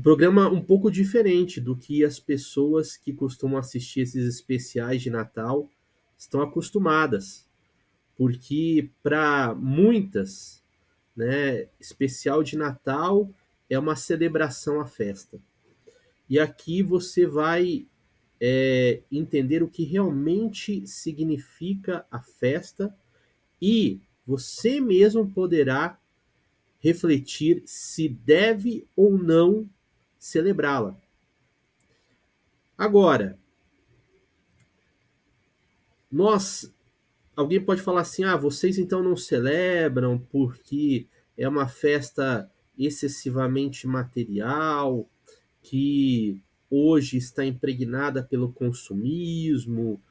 programa um pouco diferente do que as pessoas que costumam assistir esses especiais de Natal estão acostumadas, porque para muitas, né, especial de Natal é uma celebração à festa. E aqui você vai entender o que realmente significa a festa e você mesmo poderá refletir se deve ou não celebrá-la. Agora, nós, alguém pode falar assim: ah, vocês então não celebram porque é uma festa excessivamente material, que hoje está impregnada pelo consumismo,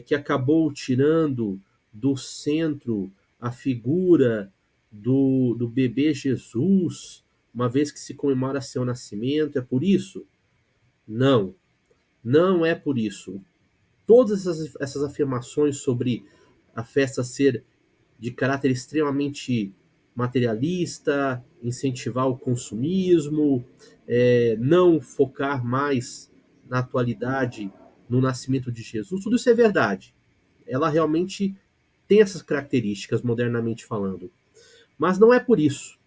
que acabou tirando do centro a figura do bebê Jesus, uma vez que se comemora seu nascimento. É por isso? Não, não é por isso. Todas essas afirmações sobre a festa ser de caráter extremamente materialista, incentivar o consumismo, não focar mais na atualidade, no nascimento de Jesus, tudo isso é verdade. Ela realmente tem essas características, modernamente falando. Mas não é por isso.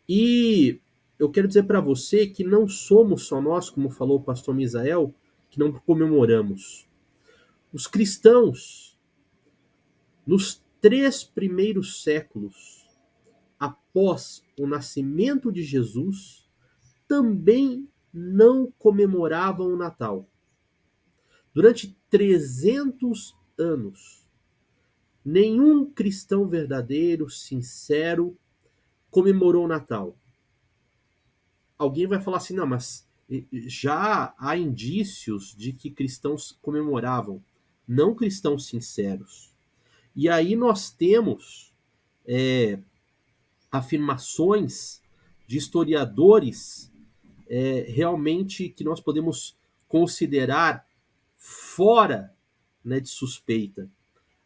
E eu quero dizer para você que não somos só nós, como falou o pastor Misael, que não comemoramos. Os cristãos, nos 3 primeiros séculos após o nascimento de Jesus, também não comemoravam o Natal. Durante 300 anos, nenhum cristão verdadeiro, sincero, comemorou o Natal. Alguém vai falar assim: não, mas já há indícios de que cristãos comemoravam, não cristãos sinceros. E aí nós temos afirmações de historiadores realmente que nós podemos considerar fora, né, de suspeita.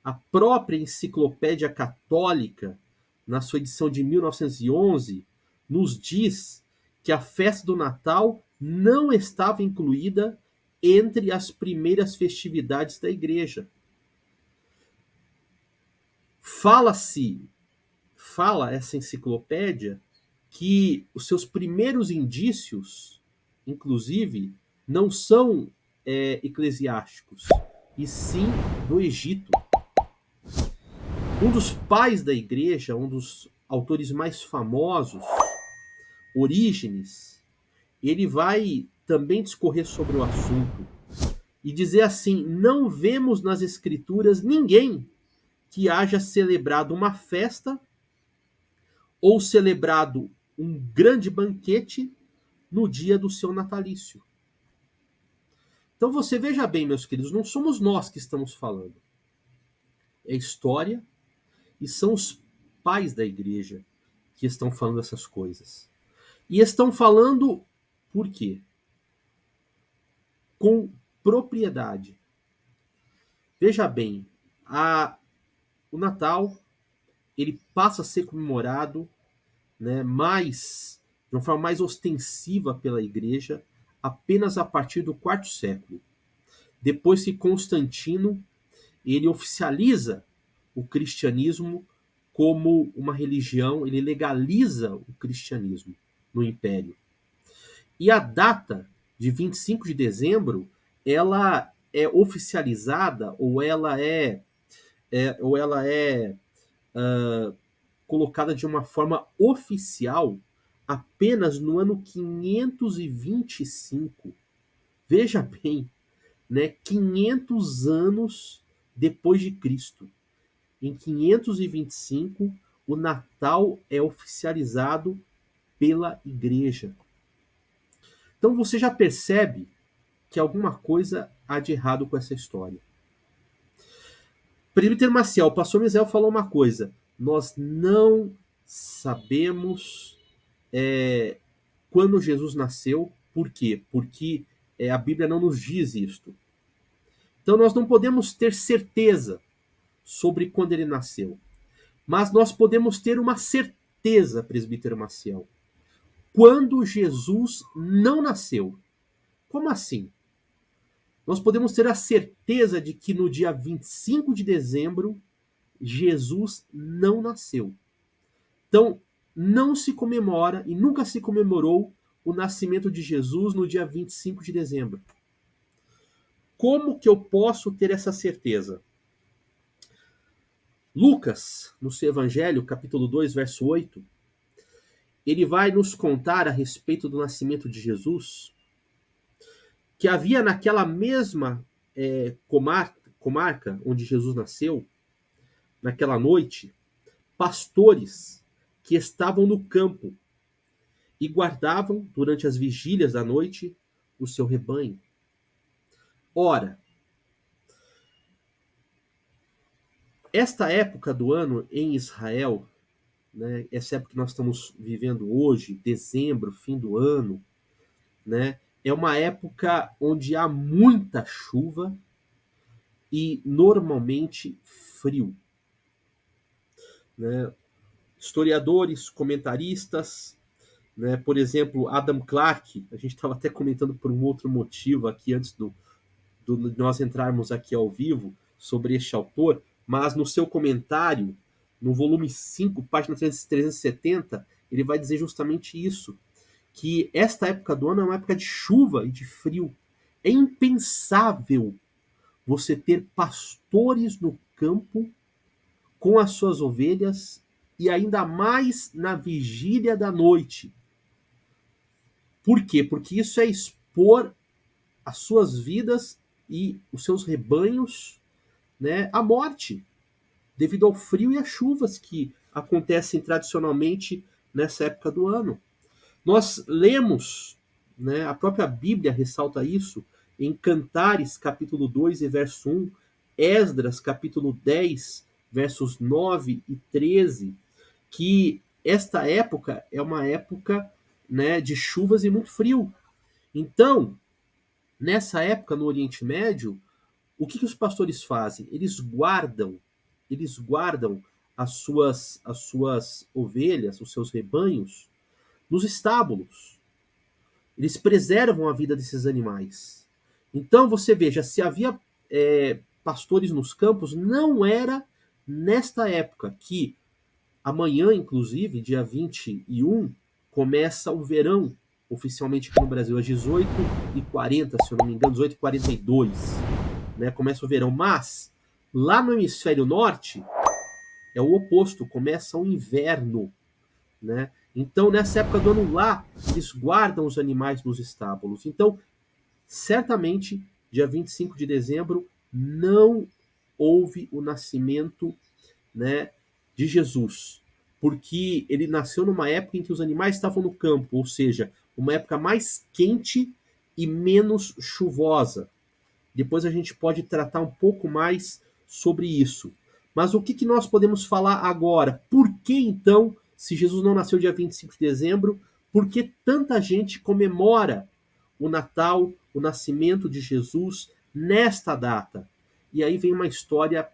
A própria Enciclopédia Católica, na sua edição de 1911, nos diz que a festa do Natal não estava incluída entre as primeiras festividades da Igreja. Fala essa enciclopédia que os seus primeiros indícios, inclusive, não são eclesiásticos, e sim do Egito. Um dos pais da igreja, um dos autores mais famosos, Orígenes, ele vai também discorrer sobre o assunto e dizer assim: não vemos nas escrituras ninguém que haja celebrado uma festa ou celebrado um grande banquete no dia do seu natalício. Então você veja bem, meus queridos, não somos nós que estamos falando. É história e são os pais da igreja que estão falando essas coisas. E estão falando por quê? Com propriedade. Veja bem, o Natal ele passa a ser comemorado, né, de uma forma mais ostensiva pela igreja apenas a partir do IV século. Depois que Constantino ele oficializa o cristianismo como uma religião, ele legaliza o cristianismo no Império. E a data de 25 de dezembro, ela é oficializada ou ela é colocada de uma forma oficial apenas no ano 525. Veja bem, né? 500 anos depois de Cristo. Em 525, o Natal é oficializado pela igreja. Então você já percebe que alguma coisa há de errado com essa história. Presbítero Maciel, o pastor Misael falou uma coisa: nós não sabemos quando Jesus nasceu. Por quê? Porque a Bíblia não nos diz isto. Então nós não podemos ter certeza sobre quando ele nasceu. Mas nós podemos ter uma certeza, presbítero Maciel. quando Jesus não nasceu. Como assim? Nós podemos ter a certeza de que no dia 25 de dezembro, Jesus não nasceu. Então, não se comemora e nunca se comemorou o nascimento de Jesus no dia 25 de dezembro. Como que eu posso ter essa certeza? Lucas, no seu Evangelho, capítulo 2, verso 8, ele vai nos contar a respeito do nascimento de Jesus, que havia naquela mesma comarca onde Jesus nasceu, naquela noite, pastores que estavam no campo e guardavam, durante as vigílias da noite, o seu rebanho. Ora, esta época do ano em Israel, né, essa época que nós estamos vivendo hoje, dezembro, fim do ano, né, é uma época onde há muita chuva e normalmente frio. Né? Historiadores, comentaristas, né, por exemplo, Adam Clarke, a gente estava até comentando por um outro motivo aqui antes de nós entrarmos aqui ao vivo sobre este autor, mas no seu comentário, no volume 5, página 370, ele vai dizer justamente isso, que esta época do ano é uma época de chuva e de frio. É impensável você ter pastores no campo com as suas ovelhas e ainda mais na vigília da noite. Por quê? Porque isso é expor as suas vidas e os seus rebanhos, né, à morte, devido ao frio e às chuvas que acontecem tradicionalmente nessa época do ano. Nós lemos, né, a própria Bíblia ressalta isso, em Cantares, capítulo 2 e verso 1, Esdras, capítulo 10, versos 9 e 13, que esta época é uma época, né, de chuvas e muito frio. Então, nessa época no Oriente Médio, o que os pastores fazem? Eles guardam as suas ovelhas, os seus rebanhos, nos estábulos. Eles preservam a vida desses animais. Então você veja, se havia pastores nos campos, não era nesta época que amanhã, inclusive, dia 21, começa o verão, oficialmente aqui no Brasil, às 18h40, se eu não me engano, 18h42, né? Começa o verão. Mas lá no hemisfério norte é o oposto, começa o inverno, né? Então, nessa época do ano lá, eles guardam os animais nos estábulos. Então, certamente, dia 25 de dezembro, não houve o nascimento, né, de Jesus, porque ele nasceu numa época em que os animais estavam no campo, ou seja, uma época mais quente e menos chuvosa. Depois a gente pode tratar um pouco mais sobre isso. Mas o que nós podemos falar agora? Por que então, se Jesus não nasceu dia 25 de dezembro, por que tanta gente comemora o Natal, o nascimento de Jesus nesta data? E aí vem uma história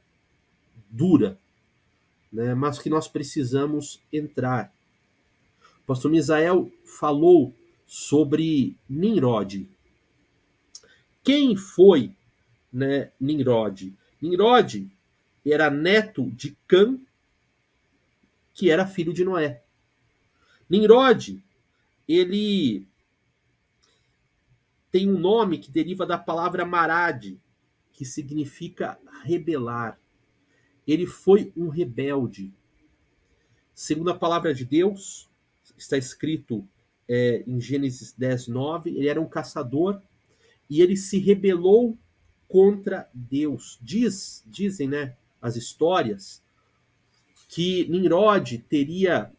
dura, né, mas que nós precisamos entrar. O pastor Misael falou sobre Nimrod. Quem foi, né, Nimrod? Nimrod era neto de Cã, que era filho de Noé. Nimrod, ele tem um nome que deriva da palavra marad, que significa rebelar. Ele foi um rebelde. Segundo a palavra de Deus, está escrito em Gênesis 10:9, ele era um caçador e ele se rebelou contra Deus. Dizem, né, as histórias, que Nimrod teria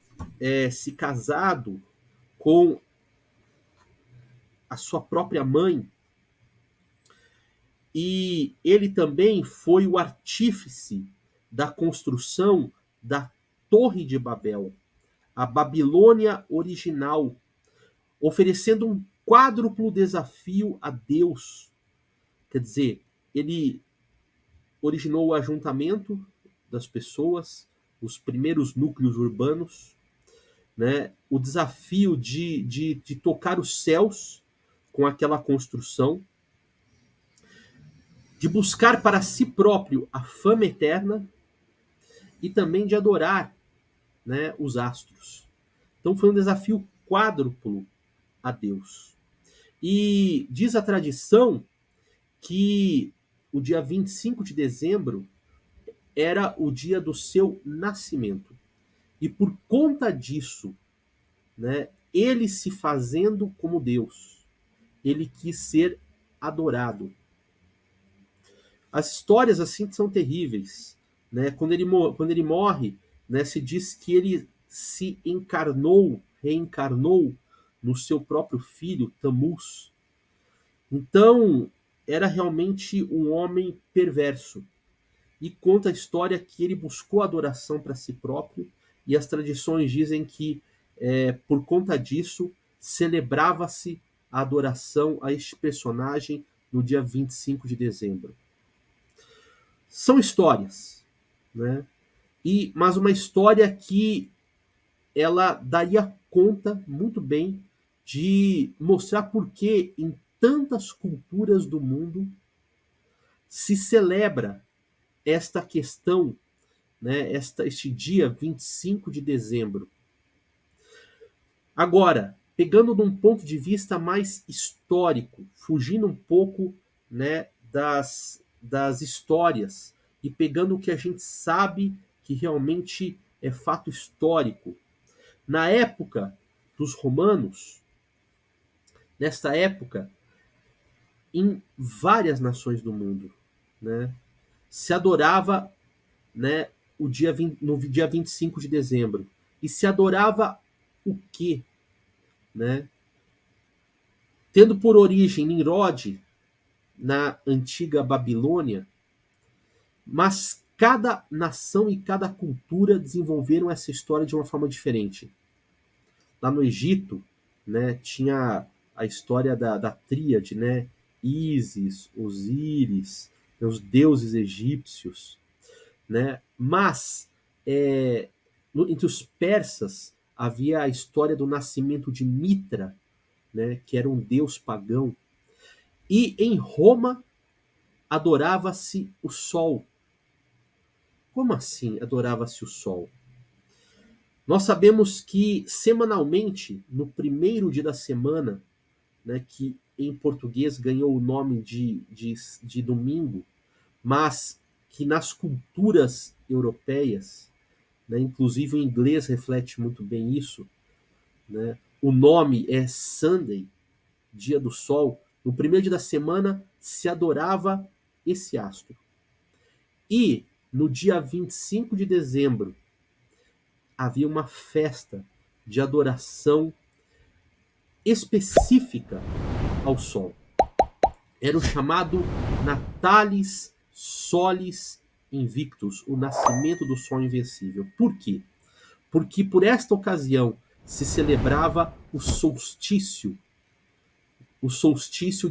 se casado com a sua própria mãe, e ele também foi o artífice da construção da Torre de Babel, a Babilônia original, oferecendo um quádruplo desafio a Deus. Quer dizer, ele originou o ajuntamento das pessoas, os primeiros núcleos urbanos, né, o desafio de tocar os céus com aquela construção, de buscar para si próprio a fama eterna e também de adorar, né, os astros. Então foi um desafio quádruplo a Deus. E diz a tradição que o dia 25 de dezembro era o dia do seu nascimento. E por conta disso, né, ele se fazendo como Deus, ele quis ser adorado. As histórias assim são terríveis, né? Quando ele morre, né, se diz que ele se reencarnou no seu próprio filho, Tammuz. Então, era realmente um homem perverso. E conta a história que ele buscou adoração para si próprio, e as tradições dizem que, por conta disso, celebrava-se a adoração a este personagem no dia 25 de dezembro. São histórias, né? Mas uma história que ela daria conta muito bem de mostrar por que em tantas culturas do mundo se celebra esta questão, né, este dia 25 de dezembro. Agora, pegando de um ponto de vista mais histórico, fugindo um pouco, né, das histórias e pegando o que a gente sabe que realmente é fato histórico. Na época dos romanos, nesta época, em várias nações do mundo, né, se adorava, né, no dia 25 de dezembro. E se adorava o quê? Né? Tendo por origem Nimrod, na antiga Babilônia, mas cada nação e cada cultura desenvolveram essa história de uma forma diferente. Lá no Egito, né, tinha a história da tríade, né? Ísis, Osíris, os deuses egípcios, né? Mas entre os persas havia a história do nascimento de Mitra, né, que era um deus pagão. E em Roma adorava-se o sol. Como assim adorava-se o sol? Nós sabemos que semanalmente, no primeiro dia da semana, né, que em português ganhou o nome de domingo, mas que nas culturas europeias, né, inclusive o inglês reflete muito bem isso, né, o nome é Sunday, dia do sol. No primeiro dia da semana se adorava esse astro. E no dia 25 de dezembro havia uma festa de adoração específica ao sol. Era o chamado Natalis Solis Invictus, o nascimento do sol invencível. Por quê? Porque por esta ocasião se celebrava o solstício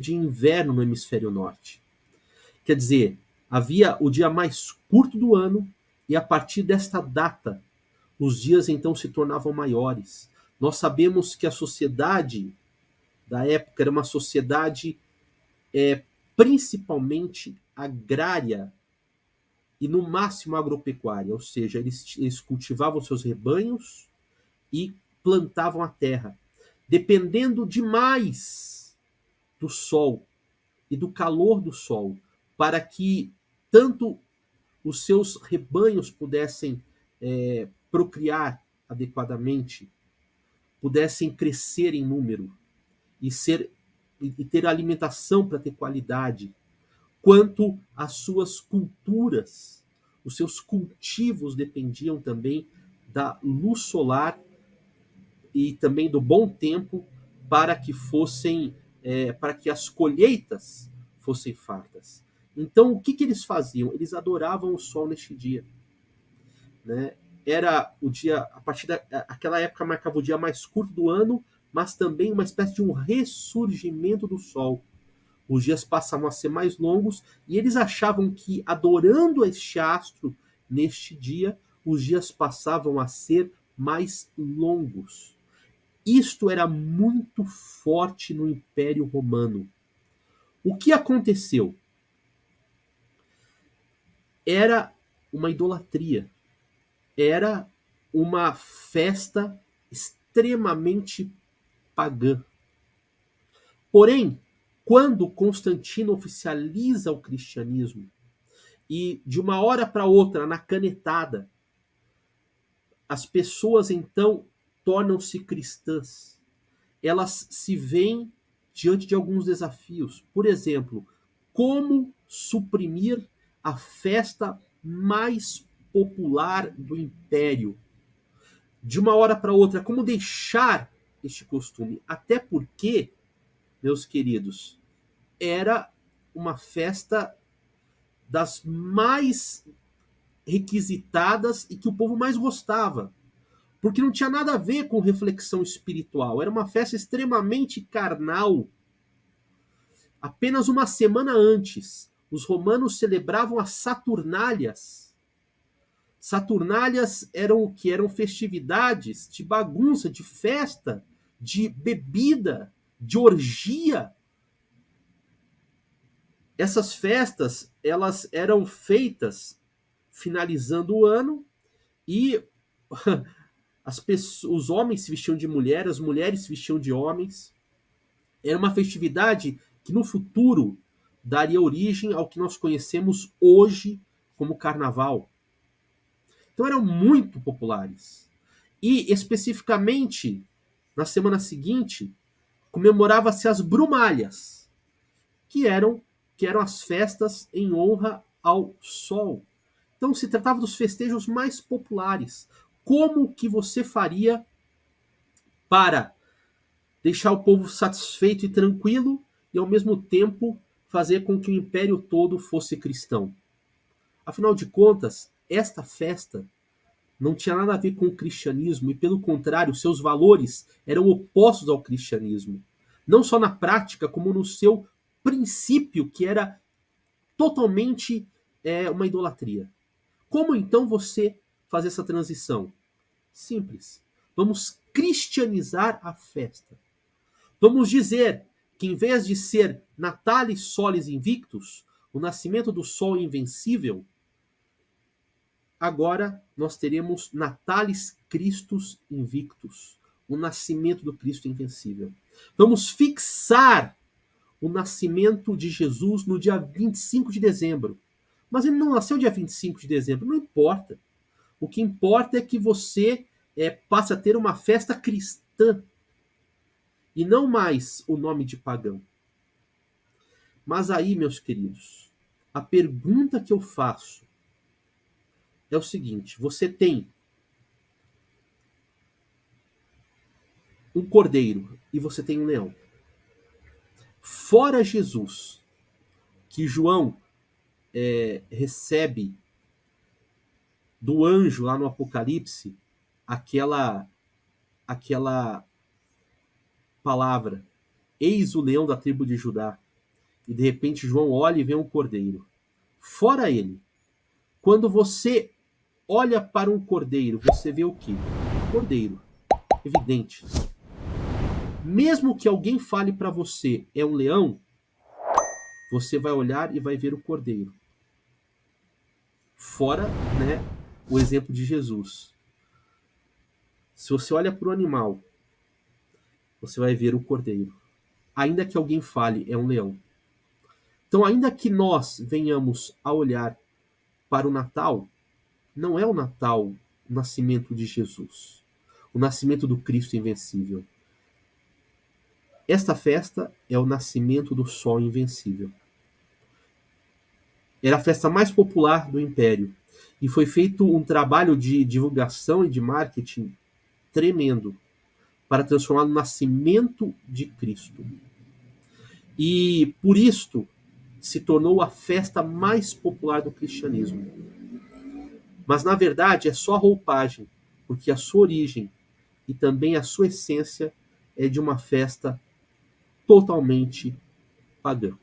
de inverno no hemisfério norte. Quer dizer, havia o dia mais curto do ano e a partir desta data os dias então se tornavam maiores. Nós sabemos que a sociedade da época era uma sociedade principalmente agrária e no máximo agropecuária, ou seja, eles cultivavam seus rebanhos e plantavam a terra, dependendo demais do sol e do calor do sol, para que tanto os seus rebanhos pudessem procriar adequadamente, pudessem crescer em número e ter alimentação para ter qualidade, quanto as suas culturas, os seus cultivos dependiam também da luz solar e também do bom tempo para que para que as colheitas fossem fartas. Então, o que eles faziam? Eles adoravam o sol neste dia, né? Era o dia, a partir daquela época marcava o dia mais curto do ano, mas também uma espécie de um ressurgimento do sol. Os dias passavam a ser mais longos e eles achavam que, adorando este astro neste dia, os dias passavam a ser mais longos. Isto era muito forte no Império Romano. O que aconteceu? Era uma idolatria. Era uma festa extremamente pagã. Porém, quando Constantino oficializa o cristianismo e de uma hora para outra, na canetada, as pessoas então tornam-se cristãs. Elas se veem diante de alguns desafios. Por exemplo, como suprimir a festa mais popular do império? De uma hora para outra, como deixar este costume? Até porque, meus queridos, era uma festa das mais requisitadas e que o povo mais gostava. Porque não tinha nada a ver com reflexão espiritual. Era uma festa extremamente carnal. Apenas uma semana antes, os romanos celebravam as Saturnálias. Saturnálias eram o que? Eram festividades de bagunça, de festa, de bebida, de orgia. Essas festas, elas eram feitas finalizando o ano e os homens se vestiam de mulher, as mulheres se vestiam de homens. Era uma festividade que no futuro daria origem ao que nós conhecemos hoje como carnaval. Então eram muito populares. E especificamente na semana seguinte comemorava-se as Brumálias, que eram as festas em honra ao sol. Então se tratava dos festejos mais populares. Como que você faria para deixar o povo satisfeito e tranquilo e ao mesmo tempo fazer com que o império todo fosse cristão? Afinal de contas, esta festa não tinha nada a ver com o cristianismo e, pelo contrário, seus valores eram opostos ao cristianismo. Não só na prática, como no seu princípio, que era totalmente uma idolatria. Como então você fazer essa transição? Simples. Vamos cristianizar a festa. Vamos dizer que em vez de ser Natalis Solis Invictus, o nascimento do sol invencível, agora nós teremos Natalis Christus Invictus, o nascimento do Cristo invencível. Vamos fixar o nascimento de Jesus no dia 25 de dezembro. Mas ele não nasceu dia 25 de dezembro, não importa. O que importa é que você passe a ter uma festa cristã e não mais o nome de pagão. Mas aí, meus queridos, a pergunta que eu faço é o seguinte: você tem um cordeiro e você tem um leão. Fora Jesus, que João recebe do anjo lá no Apocalipse aquela palavra: eis o leão da tribo de Judá. E de repente João olha e vê um cordeiro. Fora ele, quando você olha para um cordeiro, você vê o quê? Cordeiro. Evidente. Mesmo que alguém fale para você é um leão, você vai olhar e vai ver o cordeiro. Fora, o exemplo de Jesus. Se você olha para o animal, você vai ver o cordeiro. Ainda que alguém fale é um leão. Então, ainda que nós venhamos a olhar para o Natal, não é o Natal o nascimento de Jesus, o nascimento do Cristo invencível. Esta festa é o nascimento do Sol invencível. Era a festa mais popular do Império. E foi feito um trabalho de divulgação e de marketing tremendo para transformar no nascimento de Cristo. E por isto se tornou a festa mais popular do cristianismo. Mas na verdade é só a roupagem, porque a sua origem e também a sua essência é de uma festa totalmente pagã.